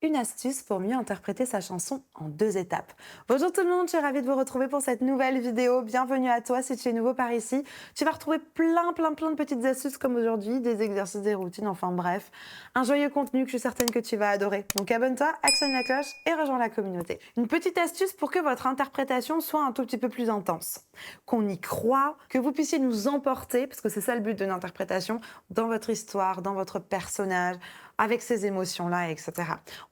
Une astuce pour mieux interpréter sa chanson en 2 étapes. Bonjour tout le monde, je suis ravie de vous retrouver pour cette nouvelle vidéo. Bienvenue à toi si tu es nouveau par ici. Tu vas retrouver plein de petites astuces comme aujourd'hui, des exercices, des routines, enfin bref, un joyeux contenu que je suis certaine que tu vas adorer. Donc abonne-toi, actionne la cloche et rejoins la communauté. Une petite astuce pour que votre interprétation soit un tout petit peu plus intense, qu'on y croit, que vous puissiez nous emporter, parce que c'est ça le but de l'interprétation, dans votre histoire, dans votre personnage, avec ces émotions-là, etc.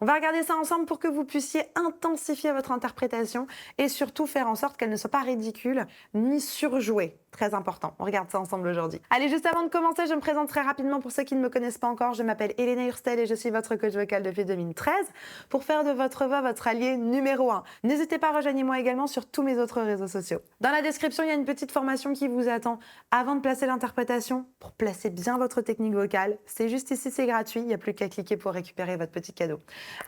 On va regarder ça ensemble pour que vous puissiez intensifier votre interprétation et surtout faire en sorte qu'elle ne soit pas ridicule ni surjouée. Très important. On regarde ça ensemble aujourd'hui. Allez, juste avant de commencer, je me présente très rapidement pour ceux qui ne me connaissent pas encore. Je m'appelle Elena Hurstel et je suis votre coach vocal depuis 2013 pour faire de votre voix votre allié numéro 1. N'hésitez pas, rejoignez-moi également sur tous mes autres réseaux sociaux. Dans la description, il y a une petite formation qui vous attend avant de placer l'interprétation pour placer bien votre technique vocale. C'est juste ici, c'est gratuit. Il n'y a plus qu'à cliquer pour récupérer votre petit cadeau.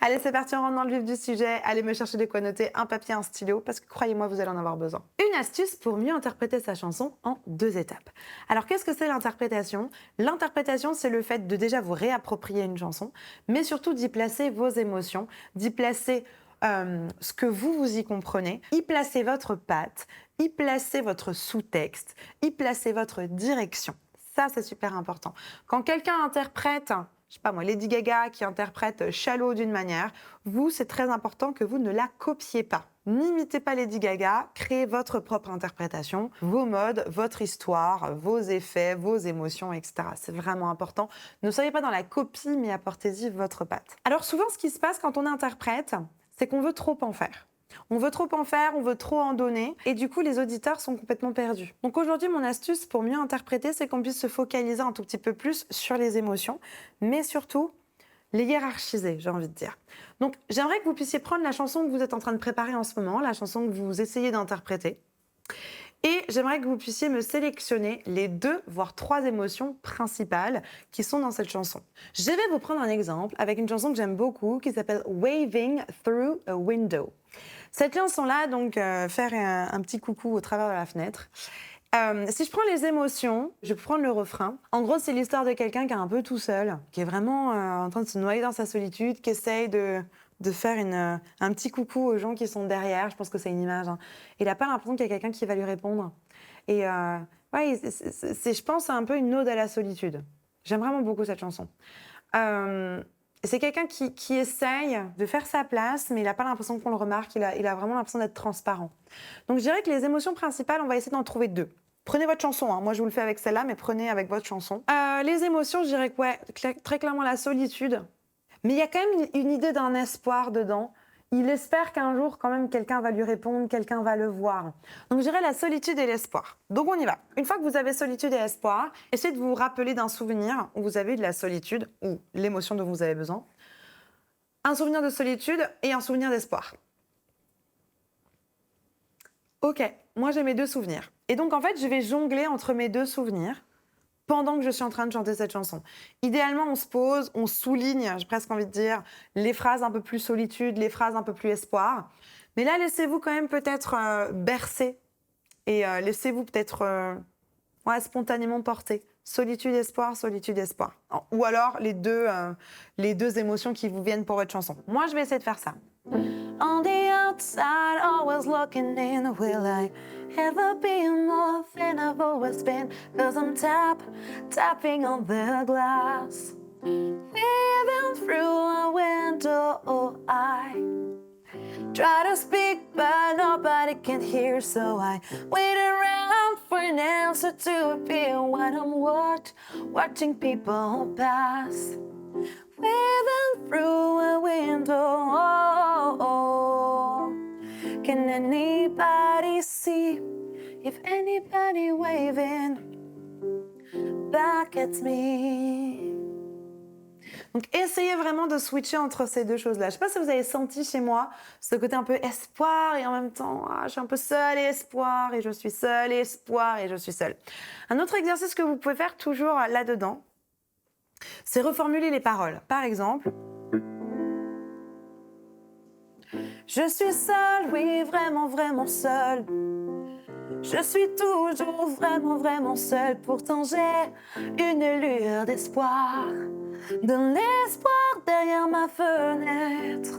Allez, c'est parti, on rentre dans le vif du sujet. Allez me chercher de quoi noter, un papier, un stylo, parce que croyez-moi, vous allez en avoir besoin. Une astuce pour mieux interpréter sa chanson en 2 étapes. Alors, qu'est-ce que c'est l'interprétation? L'interprétation, c'est le fait de déjà vous réapproprier une chanson, mais surtout d'y placer vos émotions, d'y placer ce que vous y comprenez, y placer votre patte, y placer votre sous-texte, y placer votre direction. Ça, c'est super important. Quand quelqu'un interprète, je sais pas moi, Lady Gaga qui interprète Shallow d'une manière, vous, c'est très important que vous ne la copiez pas. N'imitez pas Lady Gaga, créez votre propre interprétation, vos modes, votre histoire, vos effets, vos émotions, etc. C'est vraiment important. Ne soyez pas dans la copie, mais apportez-y votre patte. Alors souvent, ce qui se passe quand on interprète, c'est qu'on veut trop en faire. On veut trop en faire, on veut trop en donner, et du coup, les auditeurs sont complètement perdus. Donc aujourd'hui, mon astuce pour mieux interpréter, c'est qu'on puisse se focaliser un tout petit peu plus sur les émotions, mais surtout les hiérarchiser, j'ai envie de dire. Donc j'aimerais que vous puissiez prendre la chanson que vous êtes en train de préparer en ce moment, la chanson que vous essayez d'interpréter, et j'aimerais que vous puissiez me sélectionner les 2, voire 3 émotions principales qui sont dans cette chanson. Je vais vous prendre un exemple avec une chanson que j'aime beaucoup qui s'appelle Waving Through a Window. Cette chanson-là, donc, faire un petit coucou au travers de la fenêtre. Si je prends les émotions, je vais prendre le refrain. En gros, c'est l'histoire de quelqu'un qui est un peu tout seul, qui est vraiment en train de se noyer dans sa solitude, qui essaye de faire un petit coucou aux gens qui sont derrière. Je pense que c'est une image, hein. Il n'a pas l'impression qu'il y a quelqu'un qui va lui répondre. Et ouais, c'est, je pense, un peu une ode à la solitude. J'aime vraiment beaucoup cette chanson. C'est quelqu'un qui essaye de faire sa place, mais il n'a pas l'impression qu'on le remarque. Il a vraiment l'impression d'être transparent. Donc, je dirais que les émotions principales, on va essayer d'en trouver 2. Prenez votre chanson, hein. Moi je vous le fais avec celle-là, mais prenez avec votre chanson. Les émotions, je dirais que ouais, très clairement la solitude. Mais il y a quand même une idée d'un espoir dedans. Il espère qu'un jour, quand même, quelqu'un va lui répondre, quelqu'un va le voir. Donc, je dirais la solitude et l'espoir. Donc, on y va. Une fois que vous avez solitude et espoir, essayez de vous rappeler d'un souvenir où vous avez eu de la solitude ou l'émotion dont vous avez besoin. Un souvenir de solitude et un souvenir d'espoir. Ok, moi j'ai mes 2 souvenirs. Et donc, en fait, je vais jongler entre mes 2 souvenirs pendant que je suis en train de chanter cette chanson. Idéalement, on se pose, on souligne, j'ai presque envie de dire, les phrases un peu plus solitude, les phrases un peu plus espoir. Mais là, laissez-vous quand même peut-être bercer et laissez-vous peut-être ouais, spontanément porter. Solitude, espoir, solitude, espoir. Ou alors les deux émotions qui vous viennent pour votre chanson. Moi, je vais essayer de faire ça. On the outside, always looking in, will I ever be more than I've always been? 'Cause I'm tapping on the glass. Living through a window, I try to speak, but nobody can hear, so I wait around for an answer to appear when I'm watching people pass. Waving through a window, can anybody see if anybody waving back at me? Donc, essayez vraiment de switcher entre ces 2 choses-là. Je ne sais pas si vous avez senti chez moi ce côté un peu espoir et en même temps, je suis un peu seule et espoir et je suis seule et espoir et je suis seule. Un autre exercice que vous pouvez faire toujours là-dedans, c'est reformuler les paroles. Par exemple, je suis seule, oui, vraiment seule. Je suis toujours vraiment seule. Pourtant j'ai une lueur d'espoir. de l'espoir derrière ma fenêtre.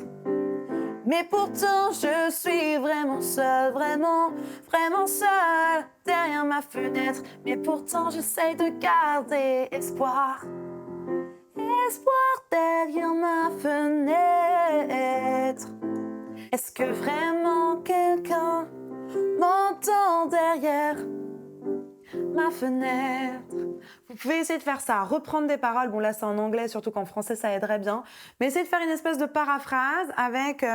Mais pourtant je suis vraiment seule, vraiment, vraiment seule derrière ma fenêtre. Mais pourtant j'essaye de garder espoir, espoir derrière ma fenêtre. Est-ce que vraiment quelqu'un m'entend derrière ma fenêtre? Vous pouvez essayer de faire ça, reprendre des paroles. Bon là c'est en anglais, surtout qu'en français ça aiderait bien. Mais essayez de faire une espèce de paraphrase avec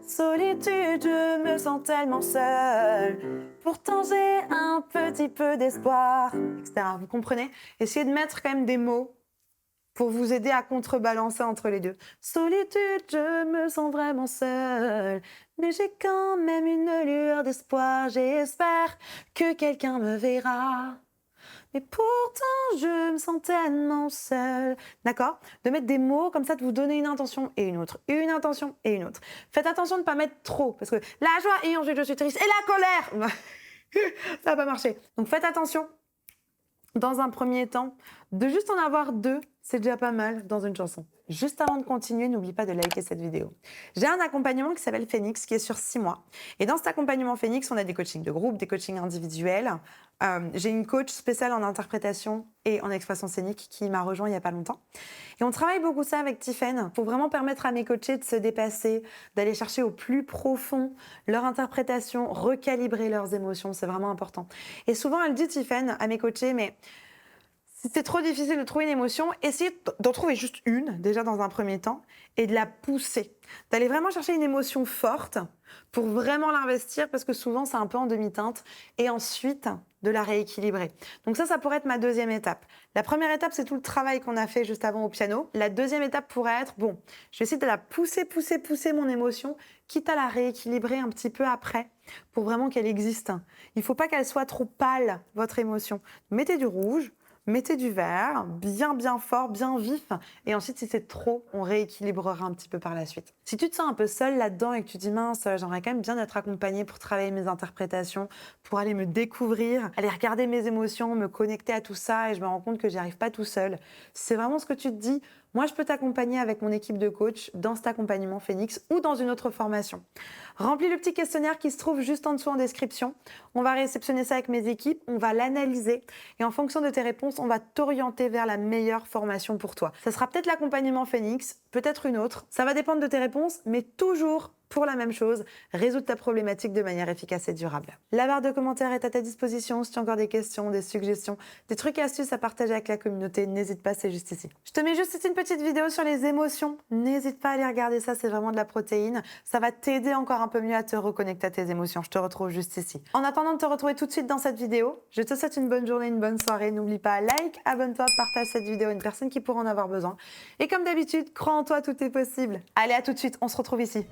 solitude, je me sens tellement seule. Pourtant j'ai un petit peu d'espoir, etc. Vous comprenez? Essayez de mettre quand même des mots pour vous aider à contrebalancer entre les deux. Solitude, je me sens vraiment seule, mais j'ai quand même une lueur d'espoir. J'espère que quelqu'un me verra. Mais pourtant, je me sens tellement seule. D'accord? De mettre des mots comme ça, de vous donner une intention et une autre, une intention et une autre. Faites attention de ne pas mettre trop, parce que la joie et ensuite je suis triste, et la colère, ça va pas marcher. Donc faites attention, dans un premier temps, de juste en avoir deux, c'est déjà pas mal dans une chanson. Juste avant de continuer, n'oublie pas de liker cette vidéo. J'ai un accompagnement qui s'appelle Phoenix, qui est sur 6 mois. Et dans cet accompagnement Phoenix, on a des coachings de groupe, des coachings individuels. J'ai une coach spéciale en interprétation et en expression scénique qui m'a rejoint il n'y a pas longtemps. Et on travaille beaucoup ça avec Tiffaine pour vraiment permettre à mes coachés de se dépasser, d'aller chercher au plus profond leur interprétation, recalibrer leurs émotions, c'est vraiment important. Et souvent, elle dit, Tiffaine, à mes coachés, mais si c'est trop difficile de trouver une émotion, essayez d'en trouver juste une, déjà dans un premier temps, et de la pousser. D'aller vraiment chercher une émotion forte pour vraiment l'investir, parce que souvent, c'est un peu en demi-teinte, et ensuite, de la rééquilibrer. Donc ça pourrait être ma deuxième étape. La première étape, c'est tout le travail qu'on a fait juste avant au piano. La deuxième étape pourrait être, bon, je vais essayer de la pousser mon émotion, quitte à la rééquilibrer un petit peu après, pour vraiment qu'elle existe. Il ne faut pas qu'elle soit trop pâle, votre émotion. Mettez du rouge, mettez du vert, bien fort, bien vif. Et ensuite, si c'est trop, on rééquilibrera un petit peu par la suite. Si tu te sens un peu seule là-dedans et que tu dis, mince, j'aimerais quand même bien être accompagnée pour travailler mes interprétations, pour aller me découvrir, aller regarder mes émotions, me connecter à tout ça, et je me rends compte que j'y arrive pas tout seul. Si c'est vraiment ce que tu te dis, moi, je peux t'accompagner avec mon équipe de coach dans cet accompagnement Phoenix ou dans une autre formation. Remplis le petit questionnaire qui se trouve juste en dessous en description. On va réceptionner ça avec mes équipes, on va l'analyser et en fonction de tes réponses, on va t'orienter vers la meilleure formation pour toi. Ça sera peut-être l'accompagnement Phoenix, peut-être une autre. Ça va dépendre de tes réponses, mais toujours pour la même chose, résoudre ta problématique de manière efficace et durable. La barre de commentaires est à ta disposition si tu as encore des questions, des suggestions, des trucs et astuces à partager avec la communauté. N'hésite pas, c'est juste ici. Je te mets juste ici une petite vidéo sur les émotions. N'hésite pas à aller regarder ça, c'est vraiment de la protéine. Ça va t'aider encore un peu mieux à te reconnecter à tes émotions. Je te retrouve juste ici. En attendant de te retrouver tout de suite dans cette vidéo, je te souhaite une bonne journée, une bonne soirée. N'oublie pas, like, abonne-toi, partage cette vidéo à une personne qui pourrait en avoir besoin. Et comme d'habitude, crois en toi, tout est possible. Allez, à tout de suite, on se retrouve ici.